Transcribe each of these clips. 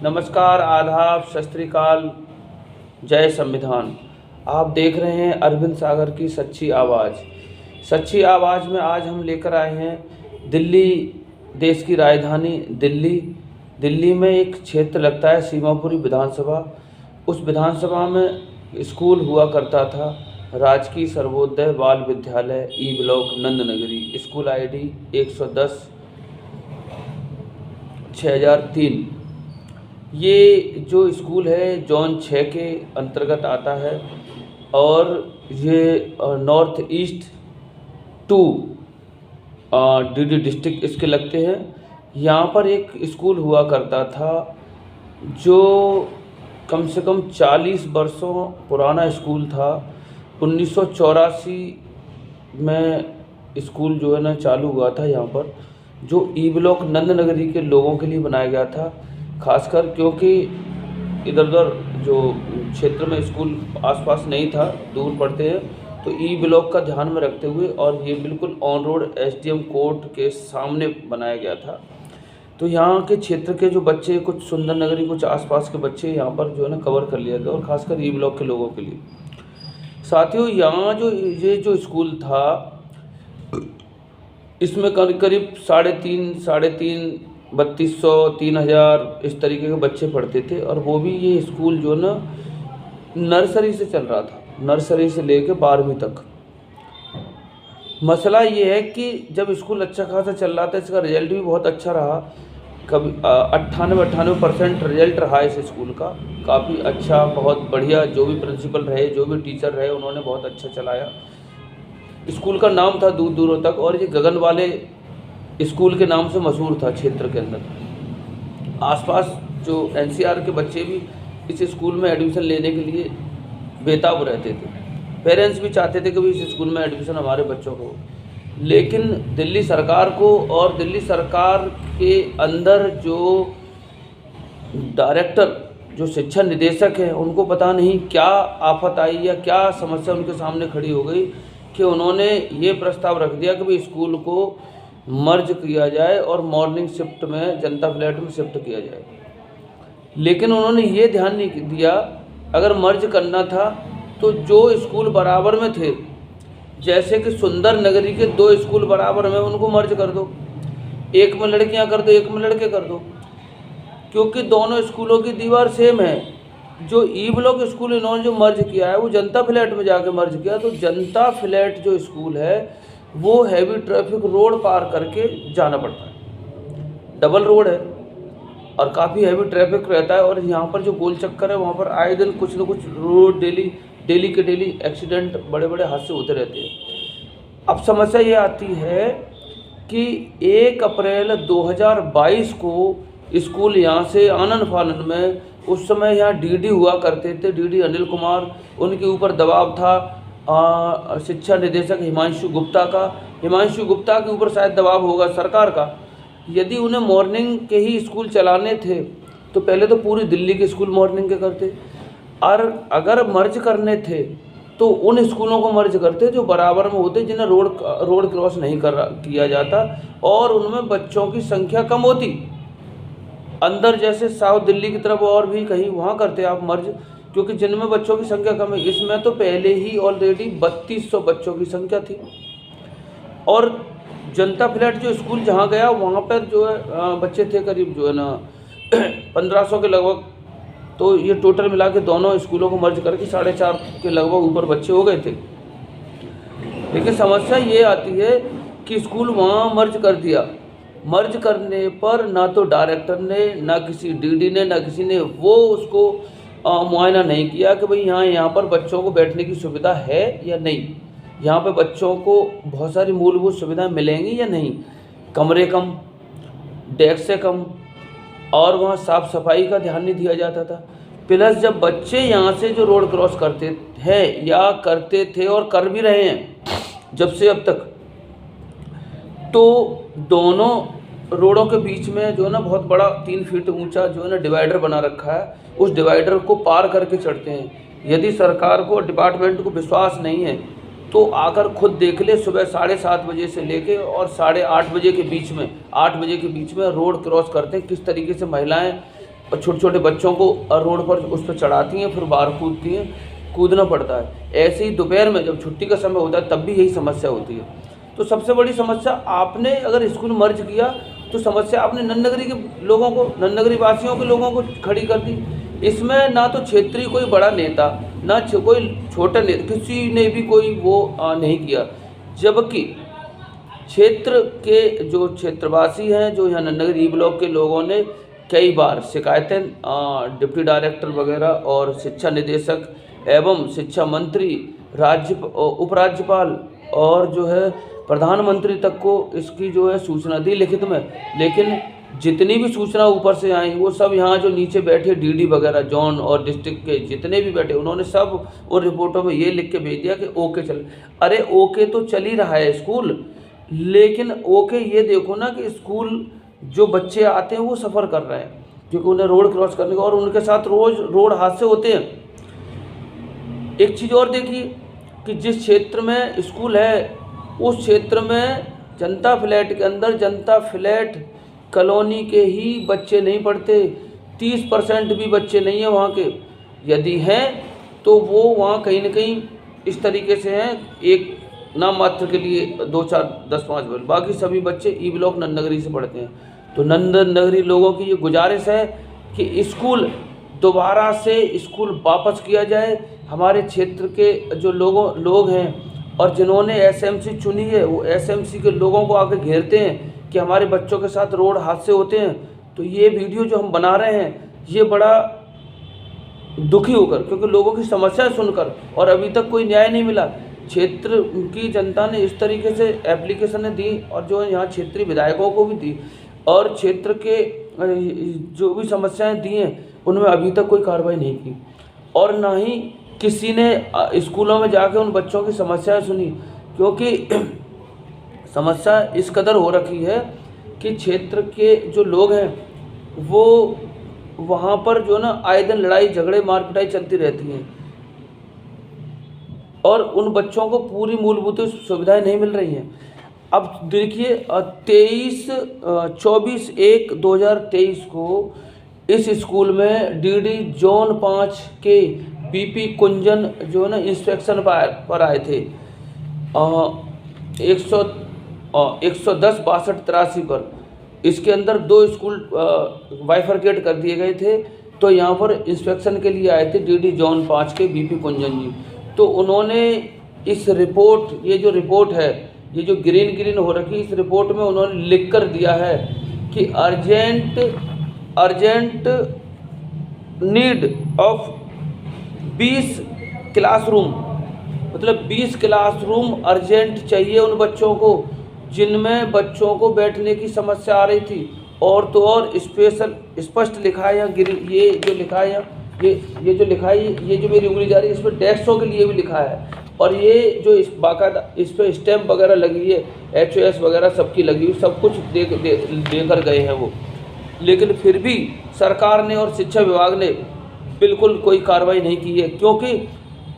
नमस्कार, आदाब, सत श्री अकाल, जय संविधान। आप देख रहे हैं अरविंद सागर की सच्ची आवाज़। सच्ची आवाज़ में आज हम लेकर आए हैं दिल्ली, देश की राजधानी दिल्ली में एक क्षेत्र लगता है सीमापुरी विधानसभा। उस विधानसभा में स्कूल हुआ करता था राजकीय सर्वोदय बाल विद्यालय E block Nand Nagri. School ID 110/6003। ये जो स्कूल है जोन 6 के अंतर्गत आता है और ये नॉर्थ ईस्ट 2 DD डिस्ट्रिक्ट इसके लगते हैं। यहाँ पर एक स्कूल हुआ करता था जो कम से कम 40 वर्षों पुराना स्कूल था। 1984 में स्कूल जो है ना चालू हुआ था यहाँ पर, जो ई ब्लॉक नंदनगरी के लोगों के लिए बनाया गया था। खासकर क्योंकि इधर उधर जो क्षेत्र में स्कूल आसपास नहीं था, दूर पड़ते हैं, तो ई ब्लॉक का ध्यान में रखते हुए और ये बिल्कुल ऑन रोड SDM कोर्ट के सामने बनाया गया था। तो यहाँ के क्षेत्र के जो बच्चे, कुछ सुंदर नगरी, कुछ आसपास के बच्चे यहाँ पर जो है ना कवर कर लिया गया, और ख़ासकर ई ब्लॉक के लोगों के लिए। साथियों, यहाँ जो ये जो स्कूल था इसमें करीब 3,500, 3,200, 3,000 इस तरीके के बच्चे पढ़ते थे। और वो भी ये स्कूल जो ना नर्सरी से चल रहा था, नर्सरी से लेकर 12वीं तक। मसला ये है कि जब स्कूल अच्छा खासा चल रहा था, इसका रिजल्ट भी बहुत अच्छा रहा। कभी 98% रिजल्ट रहा इस स्कूल का, काफ़ी अच्छा, बहुत बढ़िया। जो भी प्रिंसिपल रहे, जो भी टीचर रहे, उन्होंने बहुत अच्छा चलाया। स्कूल का नाम था दूर दूरों तक, और ये गगन वाले स्कूल के नाम से मशहूर था क्षेत्र के अंदर। आसपास जो NCR के बच्चे भी इस स्कूल में एडमिशन लेने के लिए बेताब रहते थे। पेरेंट्स भी चाहते थे कि भी इस स्कूल में एडमिशन हमारे बच्चों को। लेकिन दिल्ली सरकार को और दिल्ली सरकार के अंदर जो डायरेक्टर, जो शिक्षा निदेशक हैं, उनको पता नहीं क्या आफत आई या क्या समस्या उनके सामने खड़ी हो गई कि उन्होंने ये प्रस्ताव रख दिया कि भाई स्कूल को मर्ज किया जाए और मॉर्निंग शिफ्ट में जनता फ्लैट में शिफ्ट किया जाए। लेकिन उन्होंने ये ध्यान नहीं दिया, अगर मर्ज करना था तो जो स्कूल बराबर में थे, जैसे कि सुंदर नगरी के 2 स्कूल बराबर में, उनको मर्ज कर दो। एक में लड़कियां कर दो, एक में लड़के कर दो, क्योंकि दोनों स्कूलों की दीवार सेम है। जो ई ब्लॉक स्कूल इन्होंने जो मर्ज किया है वो जनता फ्लैट में जाके मर्ज किया। तो जनता फ्लैट जो स्कूल है वो हैवी ट्रैफिक रोड पार करके जाना पड़ता है, डबल रोड है और काफ़ी हैवी ट्रैफिक रहता है। और यहाँ पर जो गोल चक्कर है वहाँ पर आए दिन कुछ न कुछ रोड डेली के डेली एक्सीडेंट, बड़े बड़े हादसे होते रहते हैं। अब समस्या ये आती है कि 1 अप्रैल 2022 को स्कूल यहाँ से आनन फानन में, उस समय यहाँ DD हुआ करते थे, DD अनिल कुमार, उनके ऊपर दबाव था शिक्षा निदेशक हिमांशु गुप्ता का। हिमांशु गुप्ता के ऊपर शायद दबाव होगा सरकार का। यदि उन्हें मॉर्निंग के ही स्कूल चलाने थे तो पहले तो पूरी दिल्ली के स्कूल मॉर्निंग के करते, और अगर मर्ज करने थे तो उन स्कूलों को मर्ज करते जो बराबर में होते, जिन्हें रोड क्रॉस नहीं किया जाता और उनमें बच्चों की संख्या कम होती। अंदर जैसे साउथ दिल्ली की तरफ और भी कहीं वहाँ करते आप मर्ज, क्योंकि जिनमें बच्चों की संख्या कम है। इसमें तो पहले ही ऑलरेडी 3200 बच्चों की संख्या थी। और जनता फ्लैट जो स्कूल जहाँ गया वहाँ पर जो है बच्चे थे करीब जो है ना 1500 के लगभग। तो ये टोटल मिला के दोनों स्कूलों को मर्ज करके 4.5 के लगभग ऊपर बच्चे हो गए थे। लेकिन समस्या ये आती है कि स्कूल वहाँ मर्ज कर दिया। मर्ज करने पर ना तो डायरेक्टर ने, ना किसी DD ने, ना किसी ने वो उसको मुआयना नहीं किया कि भाई यहाँ पर बच्चों को बैठने की सुविधा है या नहीं, यहाँ पे बच्चों को बहुत सारी मूलभूत सुविधाएं मिलेंगी या नहीं। कमरे कम, डेस्क से कम, और वहाँ साफ़ सफाई का ध्यान नहीं दिया जाता था। प्लस जब बच्चे यहाँ से जो रोड क्रॉस करते हैं या करते थे और कर भी रहे हैं जब से अब तक, तो दोनों रोडों के बीच में जो है ना बहुत बड़ा 3 फीट ऊंचा जो है ना डिवाइडर बना रखा है। उस डिवाइडर को पार करके चढ़ते हैं। यदि सरकार को, डिपार्टमेंट को विश्वास नहीं है तो आकर खुद देख ले, सुबह 7:30 बजे से लेके और 8:30 बजे के बीच में, 8 बजे के बीच में रोड क्रॉस करते हैं। किस तरीके से महिलाएं और छोटे छोटे बच्चों को रोड पर उस पर चढ़ाती हैं, फिर बाहर कूदती हैं, कूदना पड़ता है। ऐसे ही दोपहर में जब छुट्टी का समय होता है तब भी यही समस्या होती है। तो सबसे बड़ी समस्या, आपने अगर स्कूल मर्ज किया तो समस्या आपने नन्नगरी के लोगों को, नन्नगरी वासियों के लोगों को खड़ी कर दी। इसमें ना तो क्षेत्रीय कोई बड़ा नेता, ना कोई छोटा नेता, किसी ने भी कोई वो नहीं किया। जबकि क्षेत्र के जो क्षेत्रवासी हैं, जो यहाँ नन्नगरी ई ब्लॉक के लोगों ने कई बार शिकायतें डिप्टी डायरेक्टर वगैरह और शिक्षा निदेशक एवं शिक्षा मंत्री, उपराज्यपाल और जो है प्रधानमंत्री तक को इसकी जो है सूचना दी लिखित में। लेकिन जितनी भी सूचना ऊपर से आई वो सब यहाँ जो नीचे बैठे डीडी वगैरह जोन और डिस्ट्रिक्ट के जितने भी बैठे, उन्होंने सब उन रिपोर्टों में ये लिख के भेज दिया कि ओके चल। अरे ओके तो चल ही रहा है स्कूल, लेकिन ओके ये देखो ना कि स्कूल जो बच्चे आते हैं वो सफ़र कर रहे हैं, क्योंकि उन्हें रोड क्रॉस करने का, और उनके साथ रोज़ रोड हादसे होते हैं। एक चीज़ और देखिए कि जिस क्षेत्र में स्कूल है उस क्षेत्र में जनता फ्लैट के अंदर, जनता फ्लैट कॉलोनी के ही बच्चे नहीं पढ़ते, 30% भी बच्चे नहीं हैं वहाँ के। यदि हैं तो वो वहाँ कहीं ना कहीं इस तरीके से हैं, एक नाम मात्र के लिए 2 4 10 5 बाकी सभी बच्चे ई ब्लॉक नन्नगरी से पढ़ते हैं। तो नन्नगरी लोगों की ये गुजारिश है कि स्कूल दोबारा से स्कूल वापस किया जाए। हमारे क्षेत्र के जो लोग हैं और जिन्होंने एसएमसी चुनी है, वो एसएमसी के लोगों को आके घेरते हैं कि हमारे बच्चों के साथ रोड हादसे होते हैं। तो ये वीडियो जो हम बना रहे हैं ये बड़ा दुखी होकर, क्योंकि लोगों की समस्या सुनकर, और अभी तक कोई न्याय नहीं मिला। क्षेत्र की जनता ने इस तरीके से एप्लीकेशनें दी और जो यहाँ क्षेत्रीय विधायकों को भी दी, और क्षेत्र के जो भी समस्याएं दी हैं उनमें अभी तक कोई कार्रवाई नहीं की, और ना ही किसी ने स्कूलों में जाके उन बच्चों की समस्याएं सुनी। क्योंकि समस्या इस कदर हो रखी है कि क्षेत्र के जो लोग हैं वो वहाँ पर जो ना आए दिन लड़ाई झगड़े मार पिटाई चलती रहती हैं, और उन बच्चों को पूरी मूलभूत सुविधाएं नहीं मिल रही हैं। अब देखिए 24/1/2023 को इस स्कूल में डीडी जोन 5 के बीपी कुंजन जो है ना इंस्पेक्शन पर आए थे 110 62 83 पर। इसके अंदर 2 स्कूल बाइफरकेट कर दिए गए थे। तो यहाँ पर इंस्पेक्शन के लिए आए थे डीडी जोन 5 के बीपी कुंजन जी। तो उन्होंने इस रिपोर्ट, ये जो रिपोर्ट है, ये जो ग्रीन हो रखी, इस रिपोर्ट में उन्होंने लिख कर दिया है कि अर्जेंट नीड ऑफ 20 क्लासरूम, मतलब 20 क्लासरूम अर्जेंट चाहिए उन बच्चों को जिनमें बच्चों को बैठने की समस्या आ रही थी। और तो और स्पेशल स्पष्ट लिखा है, ये जो लिखा है, ये जो लिखा है, ये जो मेरी उंगली जा रही है इस पर डेस्कों के लिए भी लिखा है, और ये जो इस बाकायदा इस पर स्टैम्प वगैरह लगी है, HOS वगैरह सबकी लगी हुई, सब कुछ देकर गए हैं वो। लेकिन फिर भी सरकार ने और शिक्षा विभाग ने बिल्कुल कोई कार्रवाई नहीं की है, क्योंकि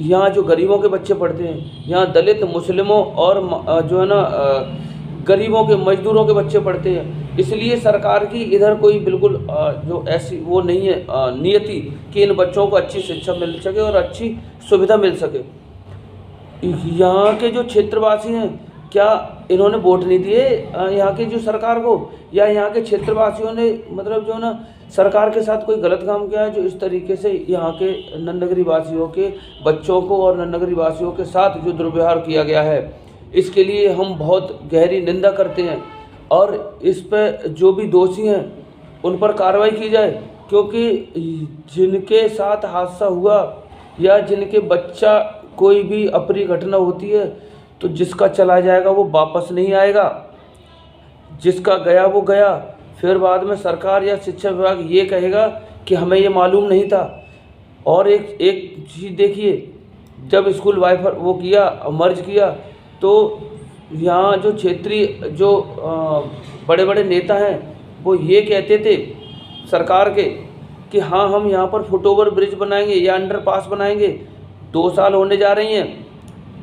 यहाँ जो गरीबों के बच्चे पढ़ते हैं, यहाँ दलित, मुस्लिमों और जो है ना गरीबों के, मजदूरों के बच्चे पढ़ते हैं। इसलिए सरकार की इधर कोई बिल्कुल जो ऐसी वो नहीं है नियति कि इन बच्चों को अच्छी शिक्षा मिल सके और अच्छी सुविधा मिल सके। यहाँ के जो क्षेत्रवासी हैं, क्या इन्होंने वोट नहीं दिए यहाँ की जो सरकार को, या यहाँ के क्षेत्रवासियों ने मतलब जो ना सरकार के साथ कोई गलत काम किया है जो इस तरीके से यहाँ के नन्नगरी वासियों के बच्चों को और नन्नगरी वासियों के साथ जो दुर्व्यवहार किया गया है, इसके लिए हम बहुत गहरी निंदा करते हैं। और इस पर जो भी दोषी हैं उन पर कार्रवाई की जाए, क्योंकि जिनके साथ हादसा हुआ या जिनके बच्चा कोई भी अप्रिय घटना होती है तो जिसका चला जाएगा वो वापस नहीं आएगा, जिसका गया वो गया। फिर बाद में सरकार या शिक्षा विभाग ये कहेगा कि हमें ये मालूम नहीं था। और एक चीज़ देखिए, जब स्कूल वाइफर वो किया, मर्ज किया, तो यहाँ जो क्षेत्रीय जो बड़े बड़े नेता हैं वो ये कहते थे सरकार के कि हाँ हम यहाँ पर फुटओवर ब्रिज बनाएंगे या अंडरपास बनाएंगे। 2 साल होने जा रही हैं,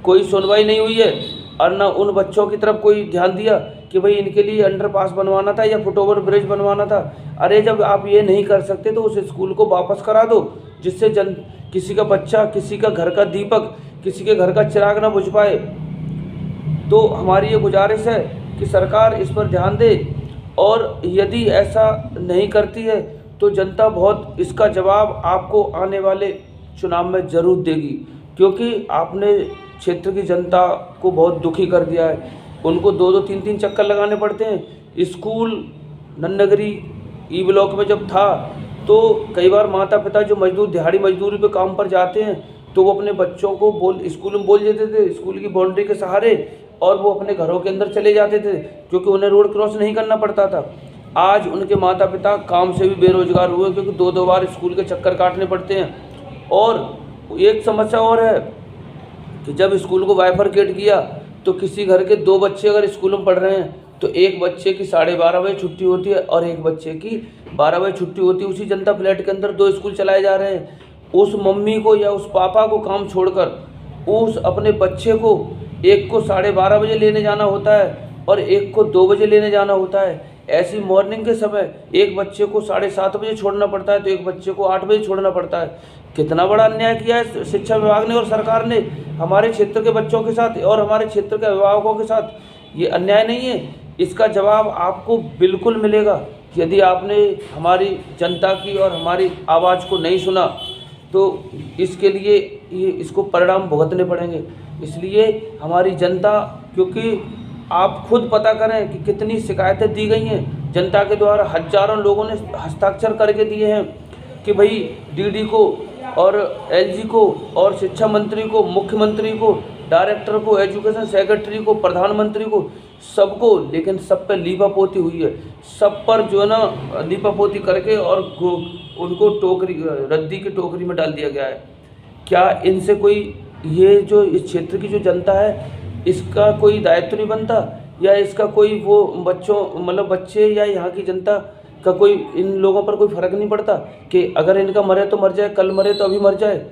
कोई सुनवाई नहीं हुई है, और ना उन बच्चों की तरफ कोई ध्यान दिया। कि भाई इनके लिए अंडरपास बनवाना था या फुटओवर ब्रिज बनवाना था। अरे जब आप ये नहीं कर सकते तो उस स्कूल को वापस करा दो, जिससे किसी का बच्चा, किसी का घर का दीपक, किसी के घर का चिराग ना बुझ पाए। तो हमारी ये गुजारिश है कि सरकार इस पर ध्यान दे, और यदि ऐसा नहीं करती है तो जनता बहुत इसका जवाब आपको आने वाले चुनाव में ज़रूर देगी, क्योंकि आपने क्षेत्र की जनता को बहुत दुखी कर दिया है। उनको 2-2 3-3 चक्कर लगाने पड़ते हैं। स्कूल नन्नगरी ई ब्लॉक में जब था तो कई बार माता पिता जो मजदूर दिहाड़ी मजदूरी पे काम पर जाते हैं तो वो अपने बच्चों को स्कूल में बोल देते थे, स्कूल की बाउंड्री के सहारे, और वो अपने घरों के अंदर चले जाते थे क्योंकि उन्हें रोड क्रॉस नहीं करना पड़ता था। आज उनके माता पिता काम से भी बेरोजगार हुए क्योंकि 2-2 बार स्कूल के चक्कर काटने पड़ते हैं। और एक समस्या और है कि जब स्कूल को बाइफरकेट किया तो किसी घर के 2 बच्चे अगर स्कूल में पढ़ रहे हैं तो एक बच्चे की 12:30 बजे छुट्टी होती है और एक बच्चे की 12 बजे छुट्टी होती है। उसी जनता फ्लैट के अंदर 2 स्कूल चलाए जा रहे हैं। उस मम्मी को या उस पापा को काम छोड़कर उस अपने बच्चे को एक को 12:30 बजे लेने जाना होता है और एक को 2 बजे लेने जाना होता है। ऐसी मॉर्निंग के समय एक बच्चे को 7:30 बजे छोड़ना पड़ता है तो एक बच्चे को 8 बजे छोड़ना पड़ता है। कितना बड़ा अन्याय किया है शिक्षा विभाग ने और सरकार ने हमारे क्षेत्र के बच्चों के साथ और हमारे क्षेत्र के अभिभावकों के साथ। ये अन्याय नहीं है, इसका जवाब आपको बिल्कुल मिलेगा। यदि आपने हमारी जनता की और हमारी आवाज़ को नहीं सुना तो इसके लिए इसको परिणाम भुगतने पड़ेंगे। इसलिए हमारी जनता, क्योंकि आप खुद पता करें कि कितनी शिकायतें दी गई हैं जनता के द्वारा, हजारों लोगों ने हस्ताक्षर करके दिए हैं कि भाई डीडी को और एलजी को और शिक्षा मंत्री को, मुख्यमंत्री को, डायरेक्टर को, एजुकेशन सेक्रेटरी को, प्रधानमंत्री को, सबको, लेकिन सब पे लीपापोती हुई है। सब पर जो है ना लीपापोती करके और उनको रद्दी की टोकरी में डाल दिया गया है। क्या इनसे कोई, ये जो इस क्षेत्र की जो जनता है इसका कोई दायित्व नहीं बनता, या इसका कोई वो बच्चे या यहाँ की जनता का कोई, इन लोगों पर कोई फ़र्क नहीं पड़ता कि अगर इनका मरे तो मर जाए, कल मरे तो अभी मर जाए।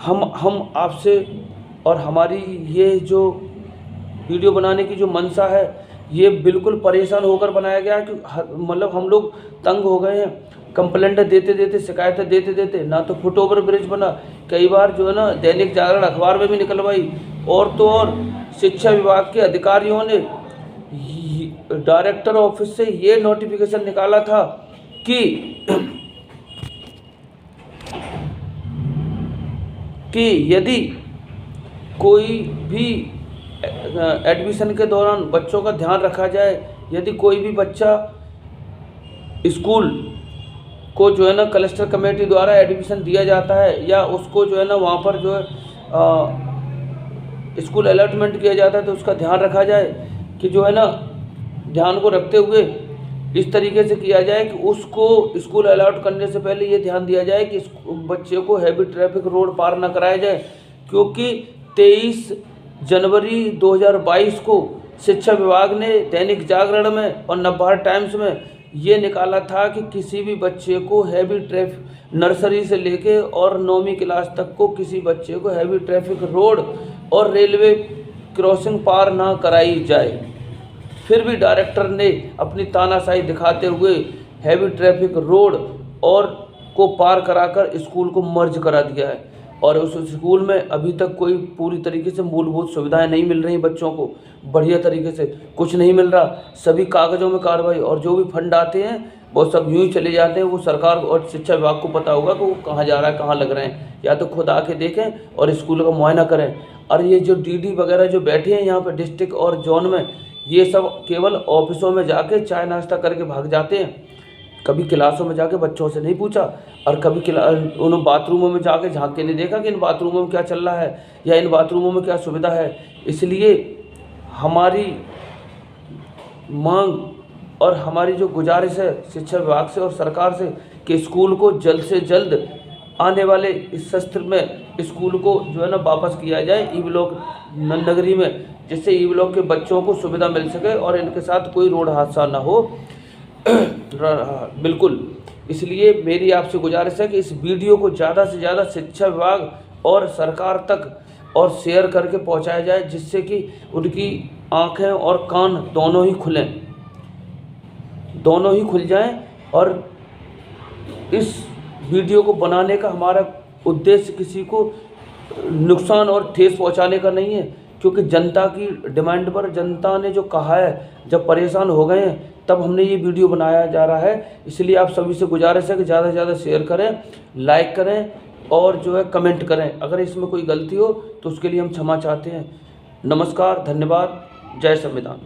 हम आपसे और हमारी ये जो वीडियो बनाने की जो मंशा है ये बिल्कुल परेशान होकर बनाया गया कि हम लोग तंग हो गए हैं। कंप्लेंट देते देते, शिकायतें देते देते, ना तो फुटओवर ब्रिज बना, कई बार जो है ना दैनिक जागरण अखबार में भी निकलवाई, और तो और शिक्षा विभाग के अधिकारियों ने डायरेक्टर ऑफिस से ये नोटिफिकेशन निकाला था कि यदि कोई भी एडमिशन के दौरान बच्चों का ध्यान रखा जाए, यदि कोई भी बच्चा स्कूल को जो है ना क्लस्टर कमेटी द्वारा एडमिशन दिया जाता है या उसको जो है ना वहाँ पर जो है स्कूल अलॉटमेंट किया जाता है तो उसका ध्यान रखा जाए कि जो है ना ध्यान को रखते हुए इस तरीके से किया जाए कि उसको स्कूल अलॉट करने से पहले ये ध्यान दिया जाए कि बच्चे को हैवी ट्रैफिक रोड पार ना कराया जाए। क्योंकि 23 जनवरी 2022 को शिक्षा विभाग ने दैनिक जागरण में और नवभारत टाइम्स में ये निकाला था कि किसी भी बच्चे को हैवी ट्रैफिक, नर्सरी से लेके और 9वीं क्लास तक को किसी बच्चे को हैवी ट्रैफिक रोड और रेलवे क्रॉसिंग पार ना कराई जाए। फिर भी डायरेक्टर ने अपनी तानाशाही दिखाते हुए हैवी ट्रैफिक रोड और को पार कराकर स्कूल को मर्ज करा दिया है, और उस स्कूल में अभी तक कोई पूरी तरीके से मूलभूत सुविधाएं नहीं मिल रही बच्चों को, बढ़िया तरीके से कुछ नहीं मिल रहा। सभी कागज़ों में कार्रवाई, और जो भी फंड आते हैं वो सब यूँ ही चले जाते हैं। वो सरकार और शिक्षा विभाग को पता होगा कि वो कहाँ जा रहा है, कहाँ लग रहे हैं। या तो खुद आके देखें और स्कूल का मुआयना करें। और ये जो डीडी वगैरह जो बैठे हैं यहाँ पर डिस्ट्रिक्ट और जोन में, ये सब केवल ऑफिसों में जाके चाय नाश्ता करके भाग जाते हैं। कभी क्लासों में जाके बच्चों से नहीं पूछा, और कभी उन बाथरूमों में जाके झांक के नहीं देखा कि इन बाथरूमों में क्या चल रहा है या इन बाथरूमों में क्या सुविधा है। इसलिए हमारी मांग और हमारी जो गुजारिश है शिक्षा विभाग से और सरकार से कि स्कूल को जल्द से जल्द आने वाले इस सत्र में स्कूल को जो है ना वापस किया जाए ई ब्लॉक नन्नगरी में, जिससे ई ब्लॉक के बच्चों को सुविधा मिल सके और इनके साथ कोई रोड हादसा ना हो। बिल्कुल, इसलिए मेरी आपसे गुजारिश है कि इस वीडियो को ज़्यादा से ज़्यादा शिक्षा विभाग और सरकार तक और शेयर करके पहुंचाया जाए, जिससे कि उनकी आँखें और कान दोनों ही खुलें, दोनों ही खुल जाएं। और इस वीडियो को बनाने का हमारा उद्देश्य किसी को नुकसान और ठेस पहुंचाने का नहीं है, क्योंकि जनता की डिमांड पर, जनता ने जो कहा है, जब परेशान हो गए हैं तब हमने ये वीडियो बनाया जा रहा है। इसलिए आप सभी से गुजारिश है कि ज़्यादा से ज़्यादा शेयर करें, लाइक करें और जो है कमेंट करें। अगर इसमें कोई गलती हो तो उसके लिए हम क्षमा चाहते हैं। नमस्कार, धन्यवाद, जय संविधान।